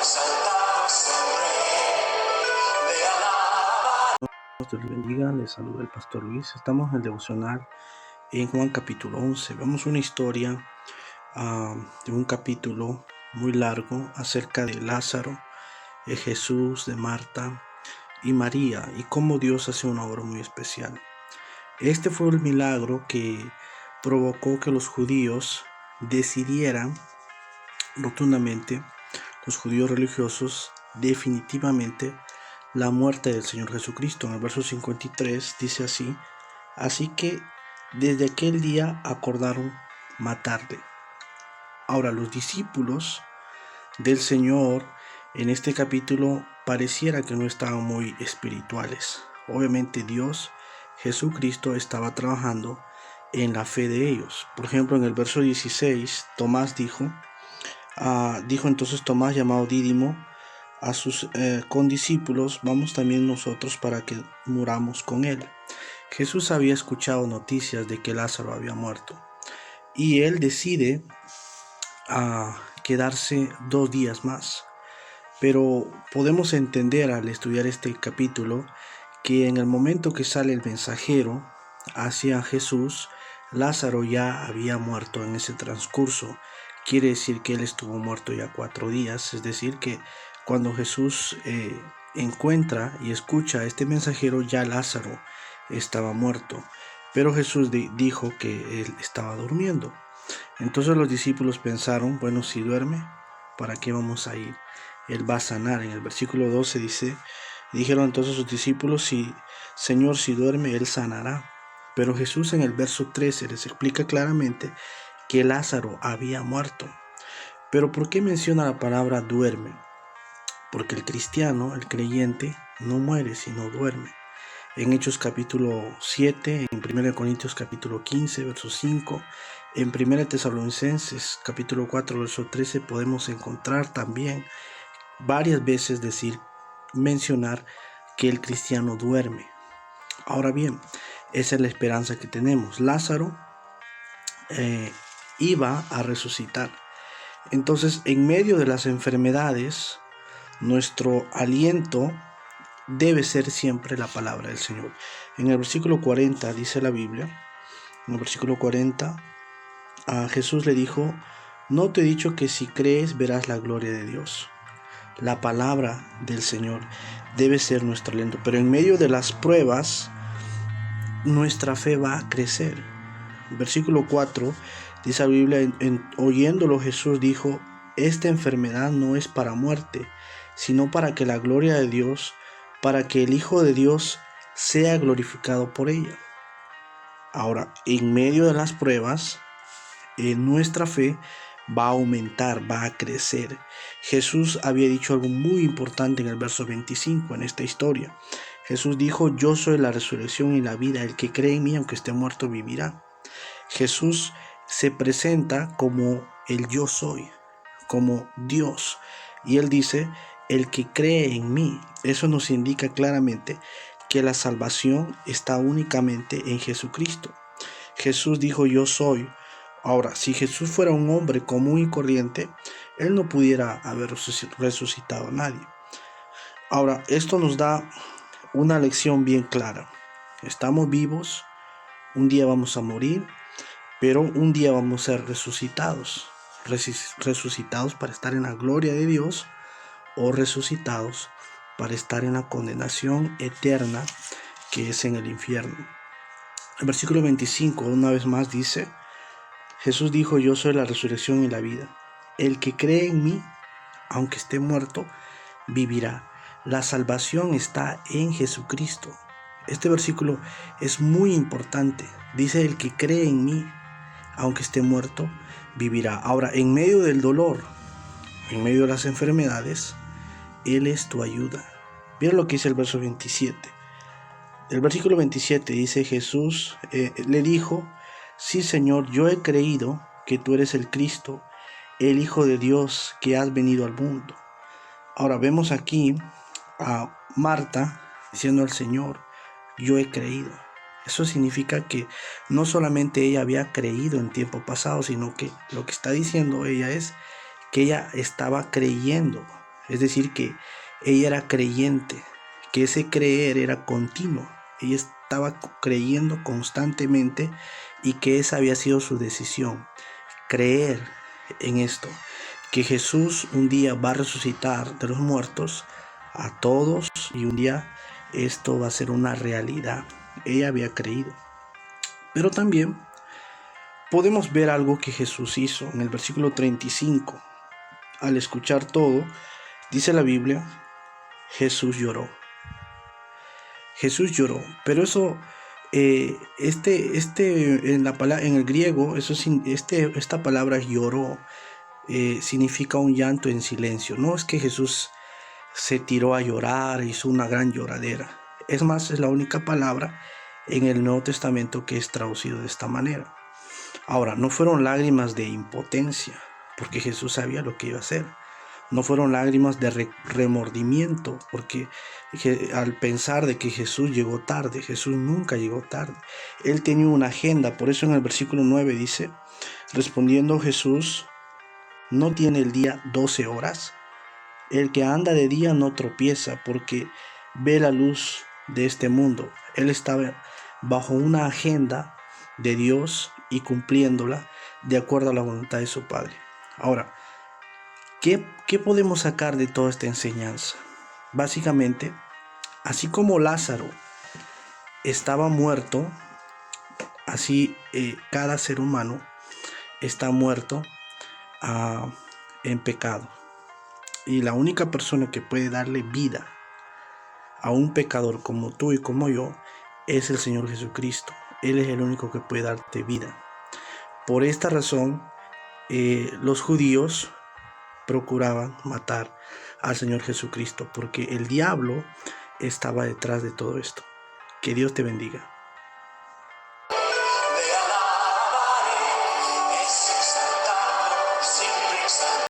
exaltado es el Rey, le alaban. Dios les bendiga, les saluda el Pastor Luis. Estamos en el devocional en Juan capítulo 11. Vemos una historia de un capítulo muy largo acerca de Lázaro, de Jesús, de Marta y María, y cómo Dios hace una obra muy especial. Este fue el milagro que provocó que los judíos decidieran rotundamente, los judíos religiosos, definitivamente la muerte del Señor Jesucristo. En el verso 53 dice así: así que desde aquel día acordaron matarle. Ahora, los discípulos del Señor en este capítulo pareciera que no estaban muy espirituales. Obviamente Dios, Jesucristo, estaba trabajando en la fe de ellos. Por ejemplo, en el verso 16, Tomás dijo entonces Tomás, llamado Dídimo, a sus condiscípulos: vamos también nosotros para que muramos con él. Jesús había escuchado noticias de que Lázaro había muerto y él decide quedarse 2 días más. Pero podemos entender al estudiar este capítulo que en el momento que sale el mensajero hacia Jesús, Lázaro ya había muerto en ese transcurso. Quiere decir que él estuvo muerto ya 4 días, es decir que cuando Jesús encuentra y escucha a este mensajero, ya Lázaro estaba muerto. Pero Jesús dijo que él estaba durmiendo. Entonces los discípulos pensaron: bueno, si duerme, ¿para qué vamos a ir? Él va a sanar. En el versículo 12 dice: dijeron entonces sus discípulos: Señor, si duerme, él sanará. Pero Jesús en el verso 13 les explica claramente que Lázaro había muerto. Pero ¿por qué menciona la palabra duerme? Porque el cristiano, el creyente, no muere sino duerme. En Hechos capítulo 7, en 1 Corintios capítulo 15, verso 5, en 1 Tesalonicenses capítulo 4, verso 13, podemos encontrar también varias veces mencionar que el cristiano duerme. Ahora bien, esa es la esperanza que tenemos. Lázaro iba a resucitar. Entonces, en medio de las enfermedades, nuestro aliento debe ser siempre la palabra del Señor. En el versículo 40 dice la Biblia, en el versículo 40, a Jesús le dijo: no te he dicho que si crees verás la gloria de Dios. La palabra del Señor debe ser nuestro aliento, pero en medio de las pruebas nuestra fe va a crecer. Versículo 4 dice la Biblia: oyéndolo Jesús dijo: esta enfermedad no es para muerte, sino para que la gloria de Dios, para que el Hijo de Dios sea glorificado por ella. Ahora, en medio de las pruebas, nuestra fe va a aumentar, va a crecer. Jesús había dicho algo muy importante en el verso 25 en esta historia. Jesús dijo: yo soy la resurrección y la vida, el que cree en mí aunque esté muerto vivirá. Jesús se presenta como el yo soy, como Dios, y él dice: el que cree en mí. Eso nos indica claramente que la salvación está únicamente en Jesucristo. Jesús dijo: yo soy. Ahora, si Jesús fuera un hombre común y corriente, él no pudiera haber resucitado a nadie. Ahora, esto nos da una lección bien clara. Estamos vivos, un día vamos a morir, pero un día vamos a ser resucitados para estar en la gloria de Dios, o resucitados para estar en la condenación eterna, que es en el infierno. El versículo 25 una vez más dice: Jesús dijo: yo soy la resurrección y la vida. El que cree en mí, aunque esté muerto, vivirá. La salvación está en Jesucristo. Este versículo es muy importante. Dice: el que cree en mí, aunque esté muerto, vivirá. Ahora, en medio del dolor, en medio de las enfermedades, Él es tu ayuda. Mira lo que dice el verso 27. El versículo 27 dice: Jesús le dijo: sí, Señor, yo he creído que tú eres el Cristo, el Hijo de Dios, que has venido al mundo. Ahora vemos aquí a Marta diciendo al Señor: yo he creído. Eso significa que no solamente ella había creído en tiempo pasado, sino que lo que está diciendo ella es que ella estaba creyendo Es decir, que ella era creyente, que ese creer era continuo. Ella estaba creyendo constantemente y que esa había sido su decisión, creer en esto, que Jesús un día va a resucitar de los muertos a todos y un día esto va a ser una realidad. Ella había creído. Pero también podemos ver algo que Jesús hizo en el versículo 35. Al escuchar todo, dice la Biblia, Jesús lloró. Jesús lloró, pero eso, en el griego, esta palabra lloró significa un llanto en silencio. No es que Jesús se tiró a llorar, hizo una gran lloradera. Es más, es la única palabra en el Nuevo Testamento que es traducido de esta manera. Ahora, no fueron lágrimas de impotencia, porque Jesús sabía lo que iba a hacer. No fueron lágrimas de remordimiento, porque al pensar de que Jesús llegó tarde, Jesús nunca llegó tarde. Él tenía una agenda, por eso en el versículo 9 dice, respondiendo Jesús, ¿no tiene el día 12 horas? El que anda de día no tropieza, porque ve la luz de este mundo. Él estaba bajo una agenda de Dios y cumpliéndola de acuerdo a la voluntad de su Padre. Ahora, ¿qué podemos sacar de toda esta enseñanza? Básicamente, así como Lázaro estaba muerto, así cada ser humano está muerto en pecado. Y la única persona que puede darle vida a un pecador como tú y como yo es el Señor Jesucristo. Él es el único que puede darte vida. Por esta razón, los judíos procuraban matar al Señor Jesucristo, porque el diablo estaba detrás de todo esto. Que Dios te bendiga.